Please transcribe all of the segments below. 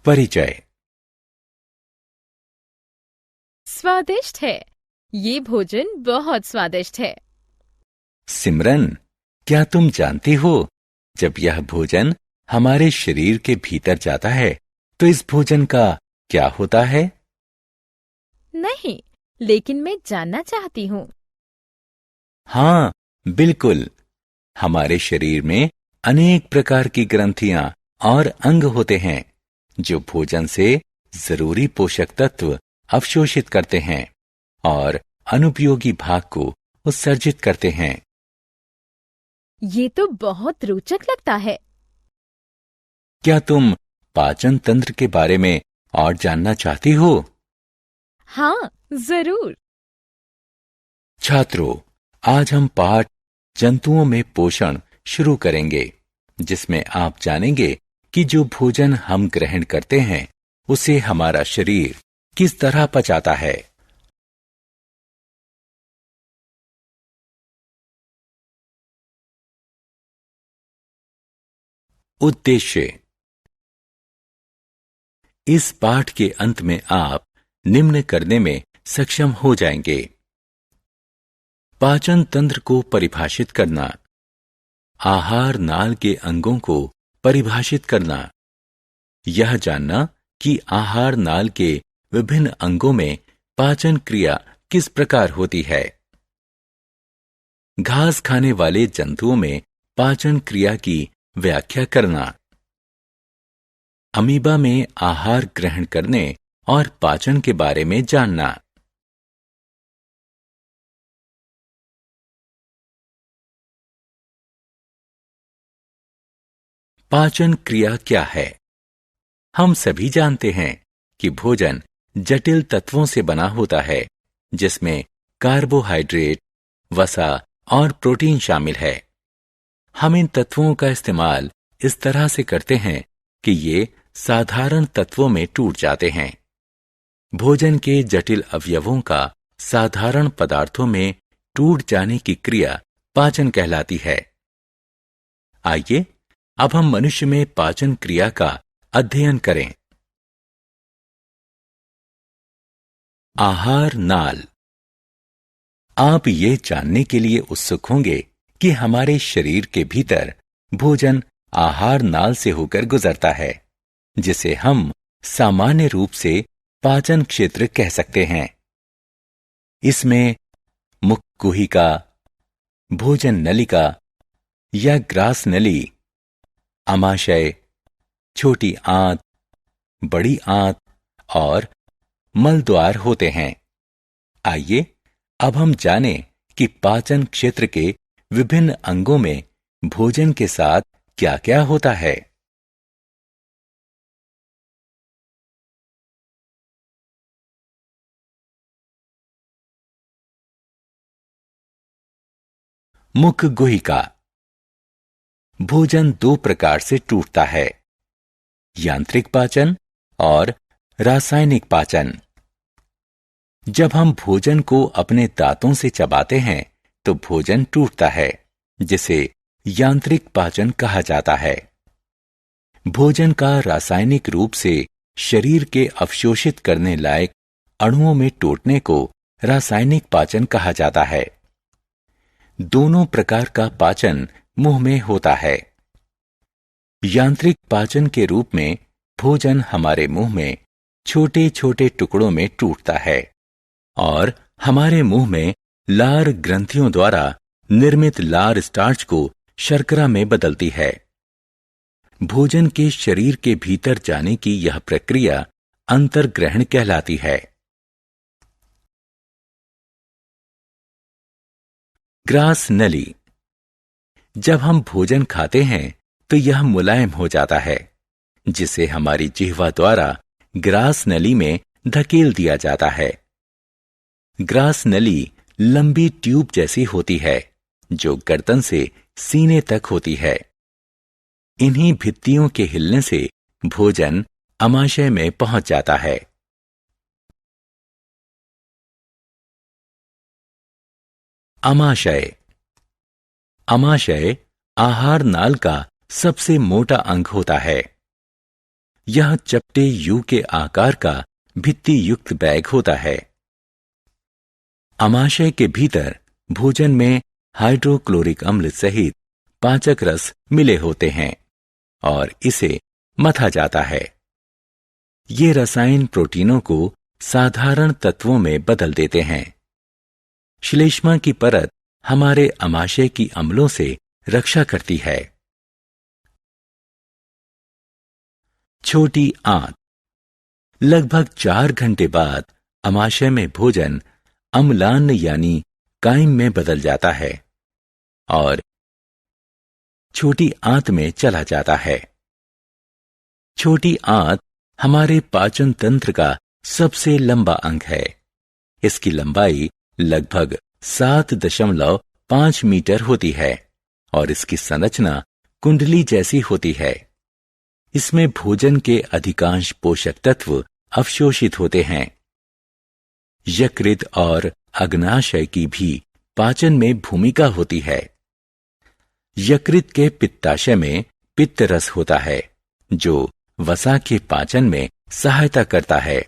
परिचय। स्वादिष्ट है। ये भोजन बहुत स्वादिष्ट है। सिमरन, क्या तुम जानती हो, जब यह भोजन हमारे शरीर के भीतर जाता है तो इस भोजन का क्या होता है? नहीं, लेकिन मैं जानना चाहती हूँ। हाँ, बिल्कुल। हमारे शरीर में अनेक प्रकार की ग्रंथियां और अंग होते हैं जो भोजन से जरूरी पोषक तत्व अवशोषित करते हैं और अनुपयोगी भाग को उत्सर्जित करते हैं। ये तो बहुत रोचक लगता है। क्या तुम पाचन तंत्र के बारे में और जानना चाहती हो? हाँ, जरूर। छात्रों, आज हम पाठ जंतुओं में पोषण शुरू करेंगे, जिसमें आप जानेंगे कि जो भोजन हम ग्रहण करते हैं उसे हमारा शरीर किस तरह पचाता है। उद्देश्य। इस पाठ के अंत में आप निम्न करने में सक्षम हो जाएंगे: पाचन तंत्र को परिभाषित करना, आहार नाल के अंगों को परिभाषित करना, यह जानना कि आहार नाल के विभिन्न अंगों में पाचन क्रिया किस प्रकार होती है, घास खाने वाले जंतुओं में पाचन क्रिया की व्याख्या करना, अमीबा में आहार ग्रहण करने और पाचन के बारे में जानना। पाचन क्रिया क्या है? हम सभी जानते हैं कि भोजन जटिल तत्वों से बना होता है, जिसमें कार्बोहाइड्रेट, वसा और प्रोटीन शामिल है। हम इन तत्वों का इस्तेमाल इस तरह से करते हैं कि ये साधारण तत्वों में टूट जाते हैं। भोजन के जटिल अवयवों का साधारण पदार्थों में टूट जाने की क्रिया पाचन कहलाती है। आइए अब हम मनुष्य में पाचन क्रिया का अध्ययन करें। आहार नाल। आप ये जानने के लिए उत्सुक होंगे कि हमारे शरीर के भीतर भोजन आहार नाल से होकर गुजरता है, जिसे हम सामान्य रूप से पाचन क्षेत्र कह सकते हैं। इसमें मुख गुहिका, भोजन नलिका या ग्रास नली, आमाशय, छोटी आंत, बड़ी आंत और मलद्वार होते हैं। आइए अब हम जानें कि पाचन क्षेत्र के विभिन्न अंगों में भोजन के साथ क्या-क्या होता है। मुख गुहिका। भोजन दो प्रकार से टूटता है: यांत्रिक पाचन और रासायनिक पाचन। जब हम भोजन को अपने दांतों से चबाते हैं तो भोजन टूटता है, जिसे यांत्रिक पाचन कहा जाता है। भोजन का रासायनिक रूप से शरीर के अवशोषित करने लायक अणुओं में टूटने को रासायनिक पाचन कहा जाता है। दोनों प्रकार का पाचन मुंह में होता है। यांत्रिक पाचन के रूप में भोजन हमारे मुंह में छोटे छोटे टुकड़ों में टूटता है और हमारे मुंह में लार ग्रंथियों द्वारा निर्मित लार स्टार्च को शर्करा में बदलती है। भोजन के शरीर के भीतर जाने की यह प्रक्रिया अंतर्ग्रहण कहलाती है। ग्रास नली। जब हम भोजन खाते हैं तो यह मुलायम हो जाता है, जिसे हमारी जिह्वा द्वारा ग्रास नली में धकेल दिया जाता है। ग्रास नली लंबी ट्यूब जैसी होती है जो गर्दन से सीने तक होती है। इन्हीं भित्तियों के हिलने से भोजन आमाशय में पहुंच जाता है। आमाशय। आमाशय आहार नाल का सबसे मोटा अंग होता है। यह चपटे यू के आकार का भित्ति युक्त बैग होता है। अमाशय के भीतर भोजन में हाइड्रोक्लोरिक अम्ल सहित पाचक रस मिले होते हैं और इसे मथा जाता है। ये रसायन प्रोटीनों को साधारण तत्वों में बदल देते हैं। श्लेष्मा की परत हमारे अमाशय की अम्लों से रक्षा करती है। छोटी आंत। लगभग 4 घंटे बाद अमाशय में भोजन अम्लान यानी काइम में बदल जाता है और छोटी आंत में चला जाता है। छोटी आंत हमारे पाचन तंत्र का सबसे लंबा अंग है। इसकी लंबाई लगभग 7.5 मीटर होती है और इसकी संरचना कुंडली जैसी होती है। इसमें भोजन के अधिकांश पोषक तत्व अवशोषित होते हैं। यकृत और अग्नाशय की भी पाचन में भूमिका होती है। यकृत के पित्ताशय में पित्त रस होता है जो वसा के पाचन में सहायता करता है,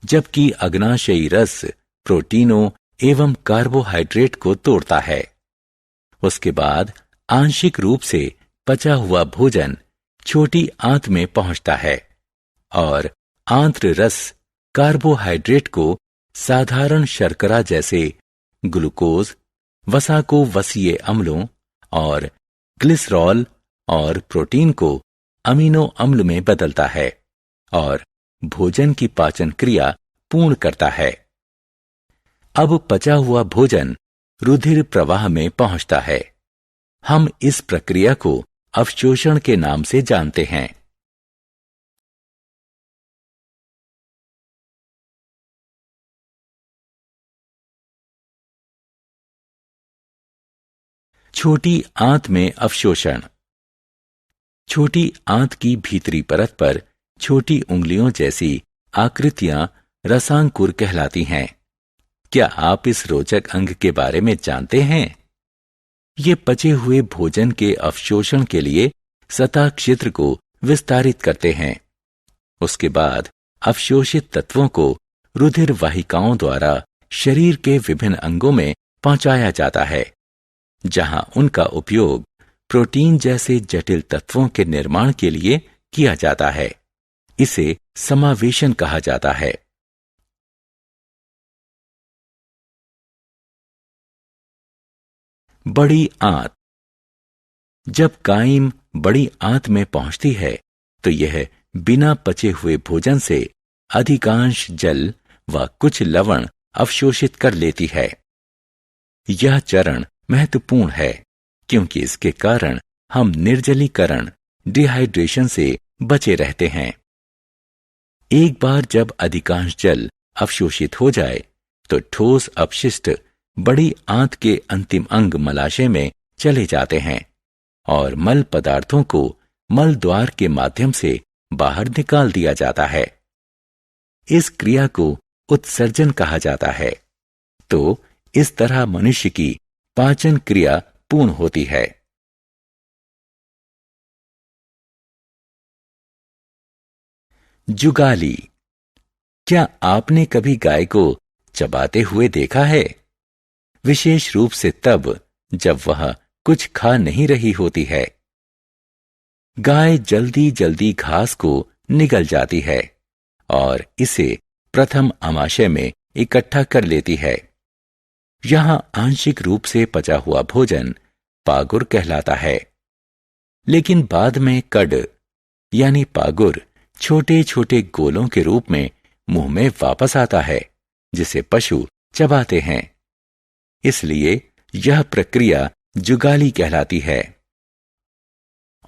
जबकि अग्नाशयी रस प्रोटीनों एवं कार्बोहाइड्रेट को तोड़ता है। उसके बाद आंशिक रूप से पचा हुआ भोजन छोटी आंत में पहुंचता है और आंत्र रस कार्बोहाइड्रेट को साधारण शर्करा जैसे ग्लूकोज, वसा को वसीय अम्लों और ग्लिसरॉल और प्रोटीन को अमीनो अम्ल में बदलता है और भोजन की पाचन क्रिया पूर्ण करता है। अब पचा हुआ भोजन रुधिर प्रवाह में पहुंचता है। हम इस प्रक्रिया को अवशोषण के नाम से जानते हैं। छोटी आंत में अवशोषण। छोटी आंत की भीतरी परत पर छोटी उंगलियों जैसी आकृतियां रसांकुर कहलाती हैं। क्या आप इस रोचक अंग के बारे में जानते हैं? ये पचे हुए भोजन के अवशोषण के लिए सतह क्षेत्र को विस्तारित करते हैं। उसके बाद अवशोषित तत्वों को रुधिर वाहिकाओं द्वारा शरीर के विभिन्न अंगों में पहुंचाया जाता है, जहां उनका उपयोग प्रोटीन जैसे जटिल तत्वों के निर्माण के लिए किया जाता है। इसे समावेशन कहा जाता है। बड़ी आंत। जब काइम बड़ी आंत में पहुंचती है तो यह बिना पचे हुए भोजन से अधिकांश जल व कुछ लवण अवशोषित कर लेती है। यह चरण महत्वपूर्ण है क्योंकि इसके कारण हम निर्जलीकरण, डिहाइड्रेशन से बचे रहते हैं। एक बार जब अधिकांश जल अवशोषित हो जाए तो ठोस अपशिष्ट बड़ी आंत के अंतिम अंग मलाशय में चले जाते हैं और मल पदार्थों को मल द्वार के माध्यम से बाहर निकाल दिया जाता है। इस क्रिया को उत्सर्जन कहा जाता है। तो इस तरह मनुष्य की पाचन क्रिया पूर्ण होती है। जुगाली। क्या आपने कभी गाय को चबाते हुए देखा है? विशेष रूप से तब जब वह कुछ खा नहीं रही होती है। गाय जल्दी जल्दी घास को निगल जाती है और इसे प्रथम आमाशय में इकट्ठा कर लेती है। यहां आंशिक रूप से पचा हुआ भोजन पागुर कहलाता है, लेकिन बाद में कड यानी पागुर छोटे छोटे गोलों के रूप में मुंह में वापस आता है, जिसे पशु चबाते हैं। इसलिए यह प्रक्रिया जुगाली कहलाती है।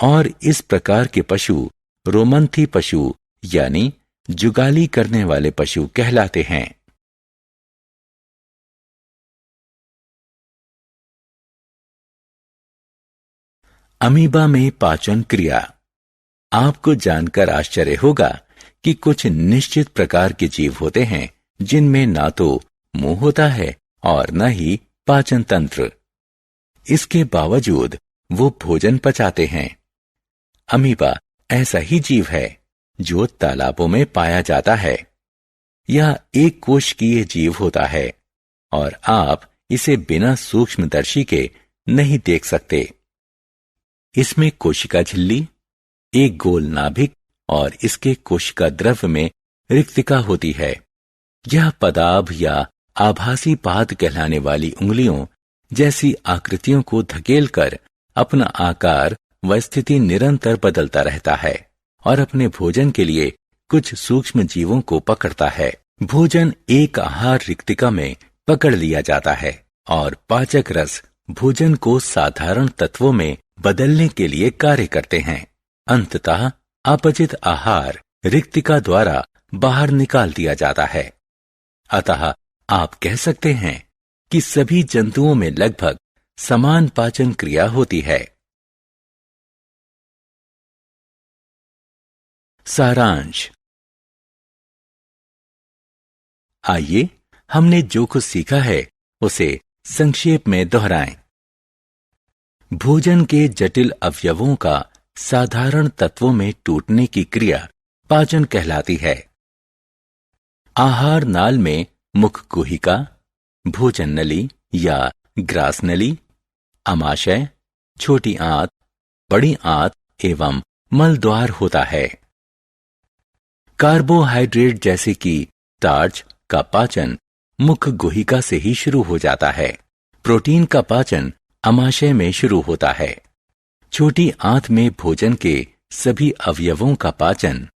और इस प्रकार के पशु रोमंथी पशु यानी जुगाली करने वाले पशु कहलाते हैं। अमीबा में पाचन क्रिया। आपको जानकर आश्चर्य होगा कि कुछ निश्चित प्रकार के जीव होते हैं जिनमें ना तो मुंह होता है और न ही पाचन तंत्र। इसके बावजूद वो भोजन पचाते हैं। अमीबा ऐसा ही जीव है जो तालाबों में पाया जाता है। यह एक कोशिकीय जीव होता है और आप इसे बिना सूक्ष्मदर्शी के नहीं देख सकते। इसमें कोशिका झिल्ली, एक गोल नाभिक और इसके कोशिका द्रव्य में रिक्तिका होती है। यह पदाभ या आभासी पाद कहलाने वाली उंगलियों जैसी आकृतियों को धकेलकर अपना आकार व स्थिति निरंतर बदलता रहता है और अपने भोजन के लिए कुछ सूक्ष्म जीवों को पकड़ता है। भोजन एक आहार रिक्तिका में पकड़ लिया जाता है और पाचक रस भोजन को साधारण तत्वों में बदलने के लिए कार्य करते हैं। अंततः अपचित आहार रिक्तिका द्वारा बाहर निकाल दिया जाता है। अतः आप कह सकते हैं कि सभी जंतुओं में लगभग समान पाचन क्रिया होती है। सारांश। आइए हमने जो कुछ सीखा है उसे संक्षेप में दोहराएं। भोजन के जटिल अवयवों का साधारण तत्वों में टूटने की क्रिया पाचन कहलाती है। आहार नाल में मुख गुहिका, भोजन नली या ग्रास नली, आमाशय, छोटी आंत, बड़ी आंत एवं मल द्वार होता है। कार्बोहाइड्रेट जैसे कि स्टार्च का पाचन मुख गुहिका से ही शुरू हो जाता है। प्रोटीन का पाचन आमाशय में शुरू होता है। छोटी आंत में भोजन के सभी अवयवों का पाचन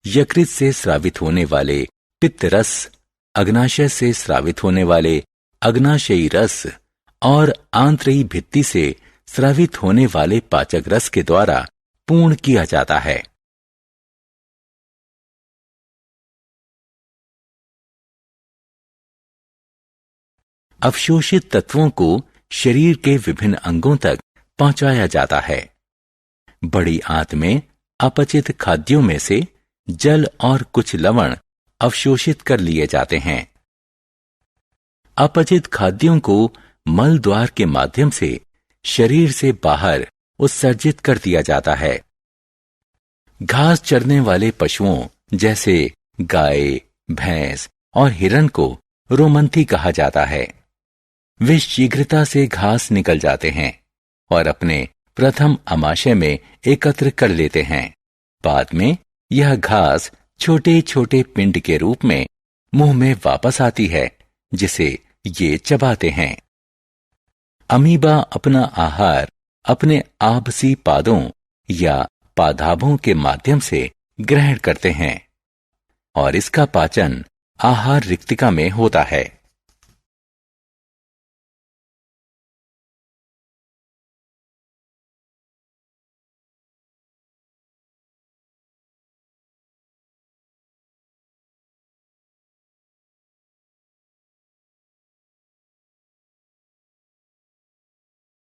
यकृत से स्रावित होने वाले पित्त रस, अग्नाशय से स्रावित होने वाले अग्नाशयी रस और आंतरिक भित्ति से स्रावित होने वाले पाचक रस के द्वारा पूर्ण किया जाता है। अवशोषित तत्वों को शरीर के विभिन्न अंगों तक पहुंचाया जाता है। बड़ी आंत में अपचित खाद्यों में से जल और कुछ लवण अवशोषित कर लिए जाते हैं। अपचित खाद्यों को मल द्वार के माध्यम से शरीर से बाहर उत्सर्जित कर दिया जाता है। घास चरने वाले पशुओं जैसे गाय, भैंस और हिरण को रोमंथी कहा जाता है। वे शीघ्रता से घास निकल जाते हैं और अपने प्रथम आमाशय में एकत्र कर लेते हैं। बाद में यह घास छोटे छोटे पिंड के रूप में मुंह में वापस आती है, जिसे ये चबाते हैं। अमीबा अपना आहार अपने आभसी पादों या पादाभों के माध्यम से ग्रहण करते हैं और इसका पाचन आहार रिक्तिका में होता है।